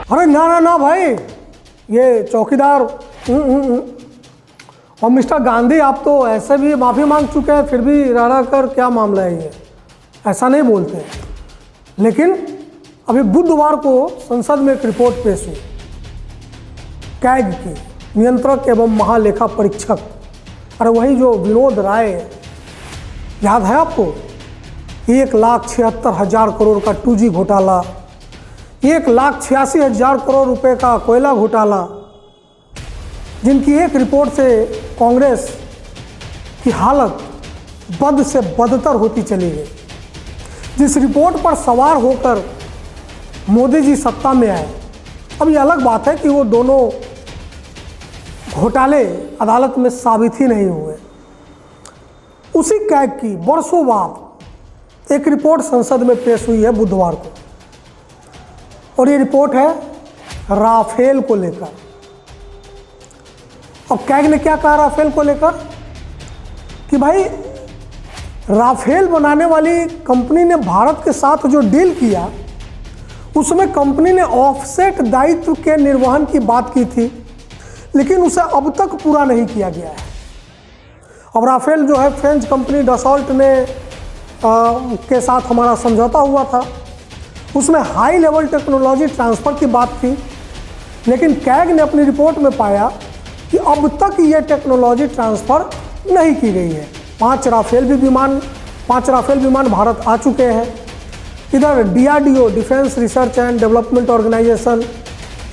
अरे ना ना ना भाई, ये चौकीदार और मिस्टर गांधी, आप तो ऐसे भी माफ़ी मांग चुके हैं, फिर भी रह कर क्या मामला है ये? ऐसा नहीं बोलते हैं। लेकिन अभी बुधवार को संसद में एक रिपोर्ट पेश हुई कैग की, नियंत्रक एवं महालेखा परीक्षक। अरे वही जो विनोद राय, याद है आपको? 1,76,000 करोड़ का 2G घोटाला, 1,86,000 करोड़ रुपए का कोयला घोटाला, जिनकी एक रिपोर्ट से कांग्रेस की हालत बद से बदतर होती चली गई। जिस रिपोर्ट पर सवार होकर मोदी जी सत्ता में आए, अब ये अलग बात है कि वो दोनों घोटाले अदालत में साबित ही नहीं हुए। उसी कैग की वर्षों बाद एक रिपोर्ट संसद में पेश हुई है बुधवार को, और ये रिपोर्ट है राफेल को लेकर। अब कैग ने क्या कहा राफेल को लेकर कि भाई राफेल बनाने वाली कंपनी ने भारत के साथ जो डील किया, उसमें कंपनी ने ऑफसेट दायित्व के निर्वहन की बात की थी, लेकिन उसे अब तक पूरा नहीं किया गया है। अब राफेल जो है फ्रेंच कंपनी डसॉल्ट ने के साथ हमारा समझौता हुआ था, उसमें हाई लेवल टेक्नोलॉजी ट्रांसफ़र की बात थी, लेकिन कैग ने अपनी रिपोर्ट में पाया कि अब तक ये टेक्नोलॉजी ट्रांसफ़र नहीं की गई है। 5 राफेल विमान भारत आ चुके हैं। इधर DRDO, defence research and development organisation,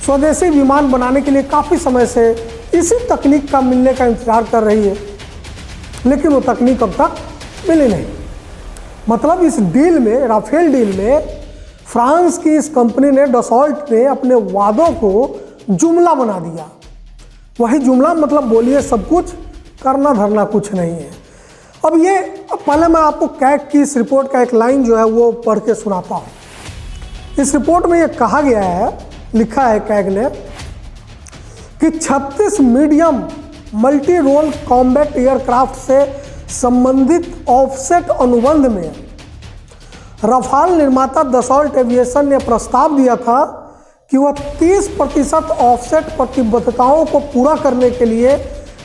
स्वदेशी विमान बनाने के लिए काफ़ी समय से इसी तकनीक का मिलने का इंतजार कर रही है, लेकिन वो तकनीक अब तक मिली नहीं। मतलब इस डील में, राफेल डील में, फ्रांस की इस कंपनी ने, डसॉल्ट ने, अपने वादों को जुमला बना दिया। वही जुमला मतलब बोलिए सब कुछ, करना धरना कुछ नहीं है। अब पहले मैं आपको कैग की इस रिपोर्ट का एक लाइन जो है वो पढ़ के सुनाता हूँ। इस रिपोर्ट में ये कहा गया है, लिखा है कैग ने कि 36 medium multi role combat aircraft से संबंधित ऑफसेट अनुबंध में रफाल निर्माता दसॉल्ट एविएशन ने प्रस्ताव दिया था कि वह 30% ऑफसेट प्रतिबद्धताओं को पूरा करने के लिए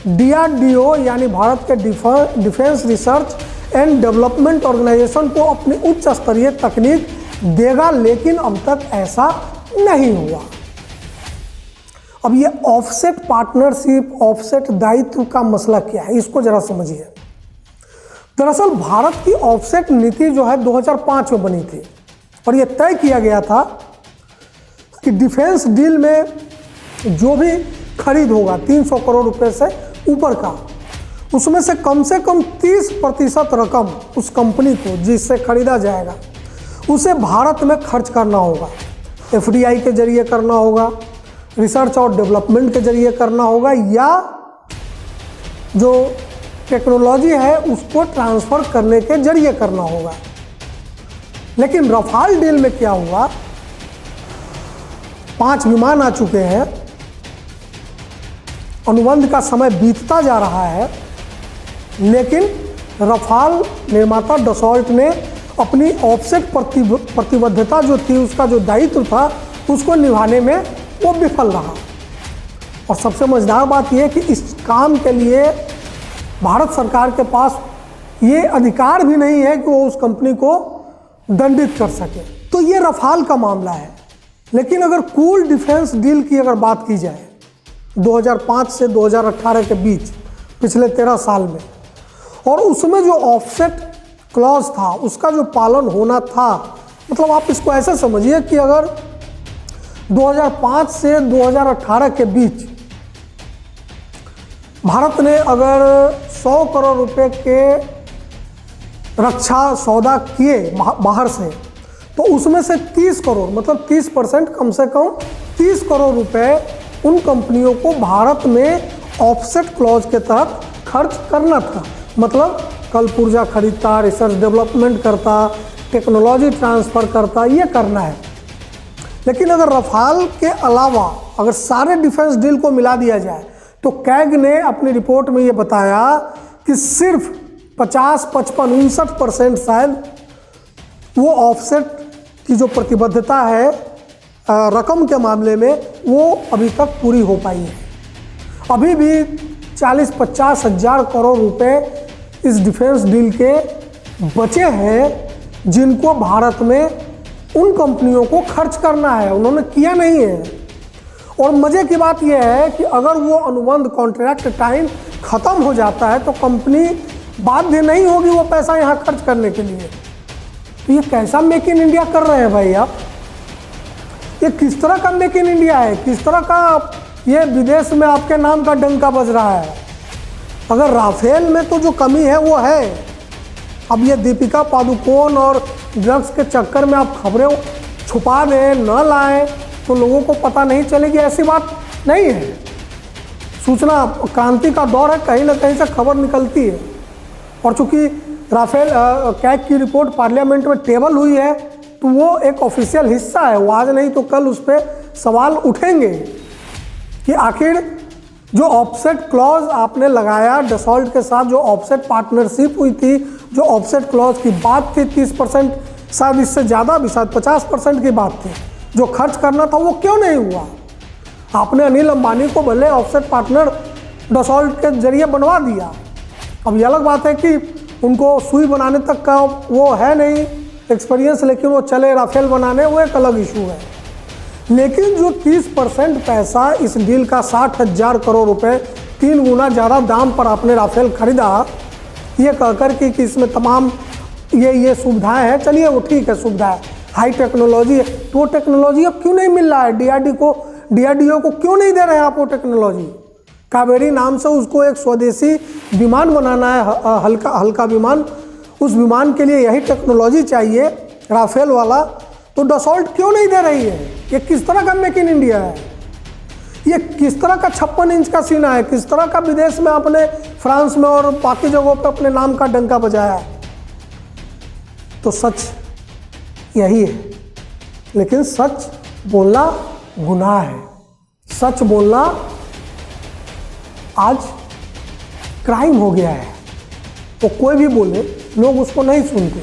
DRDO यानी भारत के defence research and development organisation को अपनी उच्च स्तरीय तकनीक देगा, लेकिन अब तक ऐसा नहीं हुआ। अब ये ऑफसेट पार्टनरशिप, ऑफसेट दायित्व का मसला क्या है, इसको जरा समझिए। दरअसल भारत की ऑफसेट नीति जो है 2005 में बनी थी, और ये तय किया गया था कि डिफेंस डील में जो भी खरीद होगा 300 करोड़ रुपए से ऊपर का, उसमें से कम 30% रकम उस कंपनी को जिससे खरीदा जाएगा उसे भारत में खर्च करना होगा। FDI के जरिए करना होगा, रिसर्च और डेवलपमेंट के जरिए करना होगा, या जो टेक्नोलॉजी है उसको ट्रांसफ़र करने के जरिए करना होगा। लेकिन रफाल डील में क्या हुआ, 5 विमान आ चुके हैं, अनुबंध का समय बीतता जा रहा है, लेकिन रफाल निर्माता डसॉल्ट ने अपनी ऑफसेट प्रतिबद्धता जो थी, उसका जो दायित्व था, उसको निभाने में वो विफल रहा। और सबसे मजेदार बात यह कि इस काम के लिए भारत सरकार के पास ये अधिकार भी नहीं है कि वो उस कंपनी को दंडित कर सके। तो ये रफाल का मामला है। लेकिन अगर कूल डिफेंस डील की अगर बात की जाए 2005 से 2018 के बीच, पिछले 13 साल में, और उसमें जो ऑफसेट क्लॉज था उसका जो पालन होना था, मतलब आप इसको ऐसे समझिए कि अगर 2005 से 2018 के बीच भारत ने अगर 100 करोड़ रुपए के रक्षा सौदा किए बाहर से, तो उसमें से 30 करोड़ मतलब 30%, कम से कम 30 करोड़ रुपए उन कंपनियों को भारत में ऑफसेट क्लॉज के तहत खर्च करना था। मतलब कल पुर्जा खरीदता, रिसर्च डेवलपमेंट करता, टेक्नोलॉजी ट्रांसफ़र करता, ये करना है। लेकिन अगर रफाल के अलावा अगर सारे डिफेंस डील को मिला दिया जाए, तो कैग ने अपनी रिपोर्ट में ये बताया कि सिर्फ 50, 55, 59% शायद वो ऑफसेट की जो प्रतिबद्धता है रकम के मामले में वो अभी तक पूरी हो पाई है। अभी भी 40-50 हज़ार करोड़ रुपए इस डिफेंस डील के बचे हैं जिनको भारत में उन कंपनियों को खर्च करना है, उन्होंने किया नहीं है। और मज़े की बात यह है कि अगर वो अनुबंध कॉन्ट्रैक्ट टाइम ख़त्म हो जाता है तो कंपनी बाध्य नहीं होगी वो पैसा यहाँ खर्च करने के लिए। तो ये कैसा मेक इन इंडिया कर रहे हैं भाई आप? ये किस तरह का मेक इन इंडिया है? किस तरह का ये विदेश में आपके नाम का डंका बज रहा है? अगर राफेल में तो जो कमी है वो है। अब ये दीपिका पादुकोण और ड्रग्स के चक्कर में आप खबरें छुपा दें, न लाएं तो लोगों को पता नहीं चलेगी, ऐसी बात नहीं है। सूचना क्रांति का दौर है, कहीं ना कहीं से खबर निकलती है। और चूंकि राफेल कैग की रिपोर्ट पार्लियामेंट में टेबल हुई है तो वो एक ऑफिशियल हिस्सा है, वो आज नहीं तो कल उस पर सवाल उठेंगे कि आखिर जो ऑफसेट क्लॉज आपने लगाया डसॉल्ट के साथ, जो ऑफसेट पार्टनरशिप हुई थी, जो ऑफसेट क्लॉज की बात थी 30%, शायद इससे ज़्यादा भी, शायद 50% की बात थी, जो खर्च करना था वो क्यों नहीं हुआ? आपने अनिल अंबानी को भले ऑफसेट पार्टनर डसॉल्ट के जरिए बनवा दिया। अब ये अलग बात है कि उनको सुई बनाने तक का वो है नहीं एक्सपीरियंस, लेकिन वो चले राफेल बनाने, वो एक अलग इशू है। लेकिन जो 30% पैसा इस डील का 60 हज़ार करोड़ रुपए, 3 गुना ज़्यादा दाम पर आपने राफेल खरीदा, ये कहकर कि इसमें तमाम ये सुविधाएं हैं, चलिए वो ठीक है, सुविधा है, हाई टेक्नोलॉजी है, तो वो टेक्नोलॉजी अब क्यों नहीं मिल रहा है? DRDO को क्यों नहीं दे रहे हैं आप वो टेक्नोलॉजी? कावेरी नाम से उसको एक स्वदेशी विमान बनाना है, हल्का विमान, उस विमान के लिए यही टेक्नोलॉजी चाहिए राफेल वाला, तो डसॉल्ट क्यों नहीं दे रही है? ये किस तरह का मेक इन इंडिया है? ये किस तरह का 56 इंच का सीना है? किस तरह का विदेश में आपने फ्रांस में और बाकी जगहों पर अपने नाम का डंका बजाया है? तो सच यही है, लेकिन सच बोलना गुनाह है। सच बोलना आज क्राइम हो गया है। तो कोई भी बोले, लोग उसको नहीं सुनते,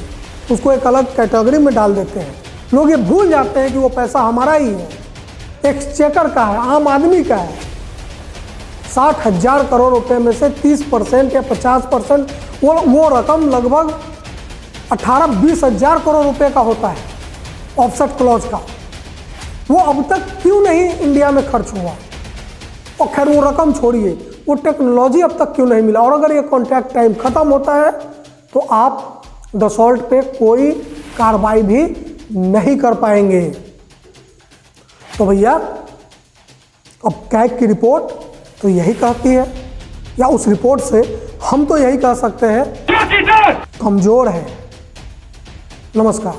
उसको एक अलग कैटेगरी में डाल देते हैं। लोग ये भूल जाते हैं कि वो पैसा हमारा ही है, एक्सचेकर का है, आम आदमी का है। 60 हज़ार करोड़ रुपए में से 30% या 50% वो रकम लगभग 18-20 हज़ार करोड़ रुपए का होता है ऑफसेट क्लॉज का। वो अब तक क्यों नहीं इंडिया में खर्च हुआ? और खैर वो रकम छोड़िए, वो टेक्नोलॉजी अब तक क्यों नहीं मिला? और अगर ये कॉन्ट्रैक्ट टाइम ख़त्म होता है तो आप डसॉल्ट पे कोई कार्रवाई भी नहीं कर पाएंगे। तो भैया अब कैग की रिपोर्ट तो यही कहती है, या उस रिपोर्ट से हम तो यही कह सकते हैं कमज़ोर है। नमस्कार।